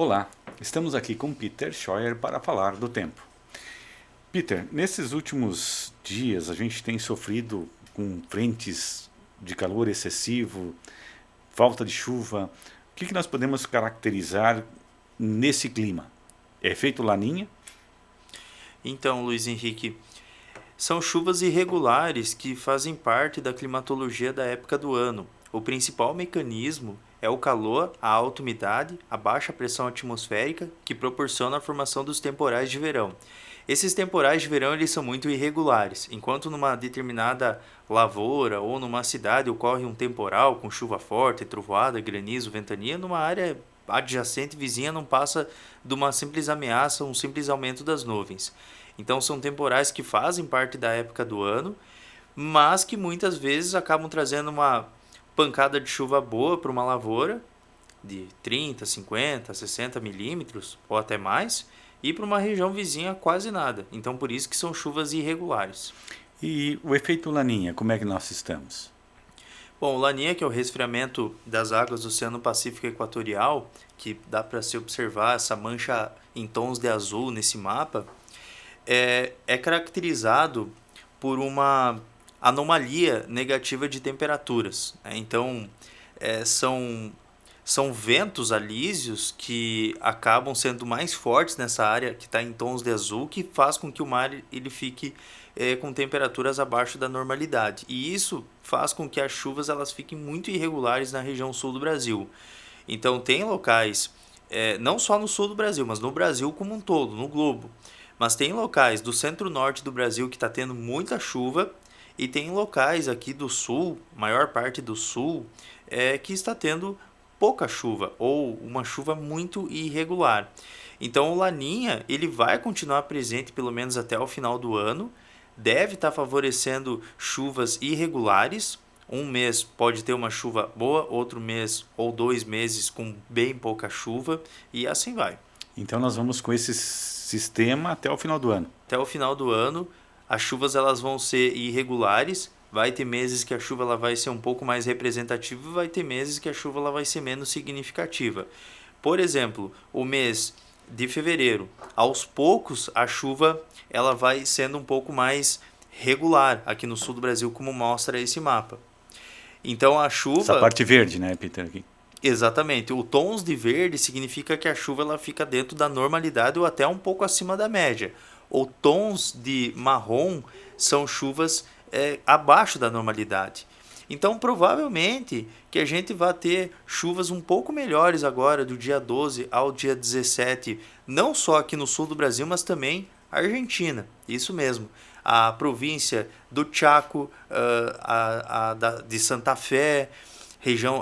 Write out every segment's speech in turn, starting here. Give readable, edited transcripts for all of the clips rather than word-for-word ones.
Olá, estamos aqui com Peter Scheuer para falar do tempo. Peter, nesses últimos dias a gente tem sofrido com frentes de calor excessivo, falta de chuva. O que nós podemos caracterizar nesse clima? É efeito Laninha? Então, Luiz Henrique, são chuvas irregulares que fazem parte da climatologia da época do ano. O principal mecanismo é o calor, a alta umidade, a baixa pressão atmosférica que proporciona a formação dos temporais de verão. Esses temporais de verão eles são muito irregulares. Enquanto numa determinada lavoura ou numa cidade ocorre um temporal com chuva forte, trovoada, granizo, ventania, numa área adjacente vizinha não passa de uma simples ameaça, um simples aumento das nuvens. Então são temporais que fazem parte da época do ano, mas que muitas vezes acabam trazendo uma pancada de chuva boa para uma lavoura de 30, 50, 60 milímetros ou até mais, e para uma região vizinha quase nada. Então por isso que são chuvas irregulares. E o efeito Laninha, como é que nós estamos? Bom, o Laninha, que é o resfriamento das águas do Oceano Pacífico Equatorial, que dá para se observar essa mancha em tons de azul nesse mapa, é caracterizado por uma anomalia negativa de temperaturas. Então, são ventos alísios que acabam sendo mais fortes nessa área que está em tons de azul, que faz com que o mar ele fique com temperaturas abaixo da normalidade. E isso faz com que as chuvas elas fiquem muito irregulares na região sul do Brasil. Então, tem locais, não só no sul do Brasil, mas no Brasil como um todo, no globo. Mas tem locais do centro-norte do Brasil que está tendo muita chuva e tem locais aqui do sul, maior parte do sul, que está tendo pouca chuva ou uma chuva muito irregular. Então o Laninha ele vai continuar presente pelo menos até o final do ano, deve estar favorecendo chuvas irregulares. Um mês pode ter uma chuva boa, outro mês ou 2 meses com bem pouca chuva e assim vai. Então nós vamos com esse sistema até o final do ano. Até o final do ano, as chuvas elas vão ser irregulares. Vai ter meses que a chuva ela vai ser um pouco mais representativa e vai ter meses que a chuva ela vai ser menos significativa. Por exemplo, o mês de fevereiro, aos poucos a chuva ela vai sendo um pouco mais regular aqui no sul do Brasil, como mostra esse mapa. Então a chuva... Essa parte verde, né, Peter? Aqui. Exatamente. O tons de verde significa que a chuva ela fica dentro da normalidade ou até um pouco acima da média. O tons de marrom são chuvas abaixo da normalidade. Então, provavelmente que a gente vai ter chuvas um pouco melhores agora, do dia 12 ao dia 17, não só aqui no sul do Brasil, mas também Argentina. Isso mesmo. A província do Chaco, de Santa Fé,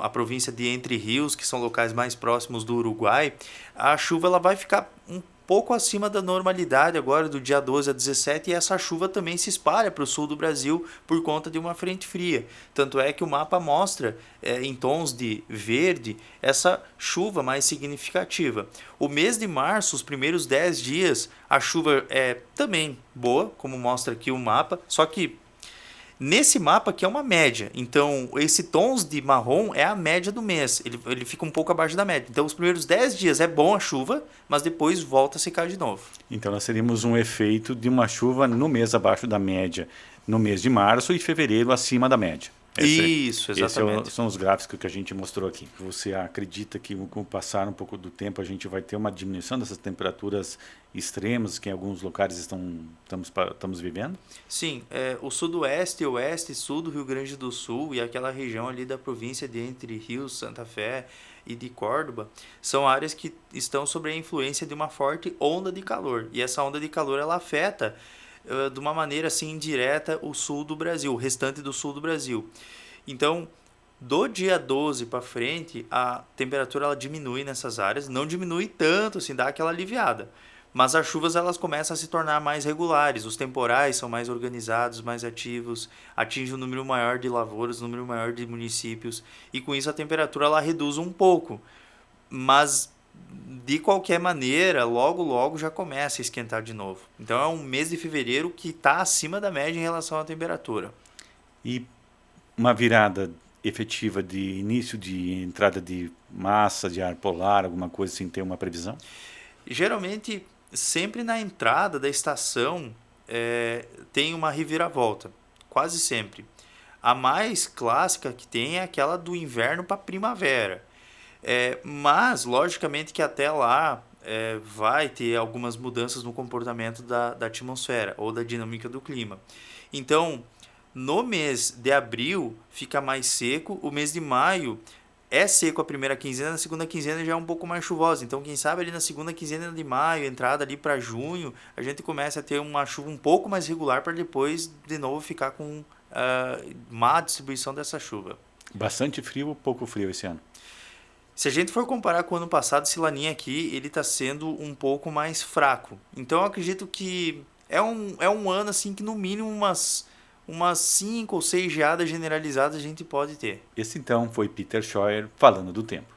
a província de Entre Rios, que são locais mais próximos do Uruguai, a chuva ela vai ficar um pouco acima da normalidade agora do dia 12 a 17 e essa chuva também se espalha para o sul do Brasil por conta de uma frente fria. Tanto é que o mapa mostra em tons de verde essa chuva mais significativa. O mês de março, os primeiros 10 dias, a chuva é também boa, como mostra aqui o mapa, só que nesse mapa aqui é uma média, então esse tons de marrom é a média do mês, ele fica um pouco abaixo da média. Então os primeiros 10 dias é bom a chuva, mas depois volta a secar de novo. Então nós teríamos um efeito de uma chuva no mês abaixo da média, no mês de março e fevereiro acima da média. Isso, exatamente. Esses são os gráficos que a gente mostrou aqui. Você acredita que com o passar um pouco do tempo a gente vai ter uma diminuição dessas temperaturas extremas que em alguns locais estamos vivendo? Sim, o sudoeste, oeste, sul do Rio Grande do Sul e aquela região ali da província de Entre Rios, Santa Fé e de Córdoba são áreas que estão sob a influência de uma forte onda de calor. E essa onda de calor ela afeta de uma maneira assim indireta o sul do Brasil, o restante do sul do Brasil. Então, do dia 12 para frente, a temperatura ela diminui nessas áreas, não diminui tanto, assim, dá aquela aliviada. Mas as chuvas elas começam a se tornar mais regulares, os temporais são mais organizados, mais ativos, atingem um número maior de lavouras, um número maior de municípios, e com isso a temperatura ela reduz um pouco. Mas de qualquer maneira, logo já começa a esquentar de novo. Então é um mês de fevereiro que está acima da média em relação à temperatura. E uma virada efetiva de início de entrada de massa de ar polar, alguma coisa assim, tem uma previsão? Geralmente, sempre na entrada da estação tem uma reviravolta, quase sempre. A mais clássica que tem é aquela do inverno para primavera. Mas, logicamente, que até lá vai ter algumas mudanças no comportamento da atmosfera ou da dinâmica do clima. Então, no mês de abril fica mais seco, o mês de maio é seco a primeira quinzena, na segunda quinzena já é um pouco mais chuvosa. Então, quem sabe ali na segunda quinzena de maio, entrada ali para junho, a gente começa a ter uma chuva um pouco mais regular para depois de novo ficar com má distribuição dessa chuva. Bastante frio ou pouco frio esse ano? Se a gente for comparar com o ano passado, esse laninha aqui, ele está sendo um pouco mais fraco. Então eu acredito que é um ano assim que no mínimo umas 5 ou 6 geadas generalizadas a gente pode ter. Esse então foi Peter Scheuer falando do tempo.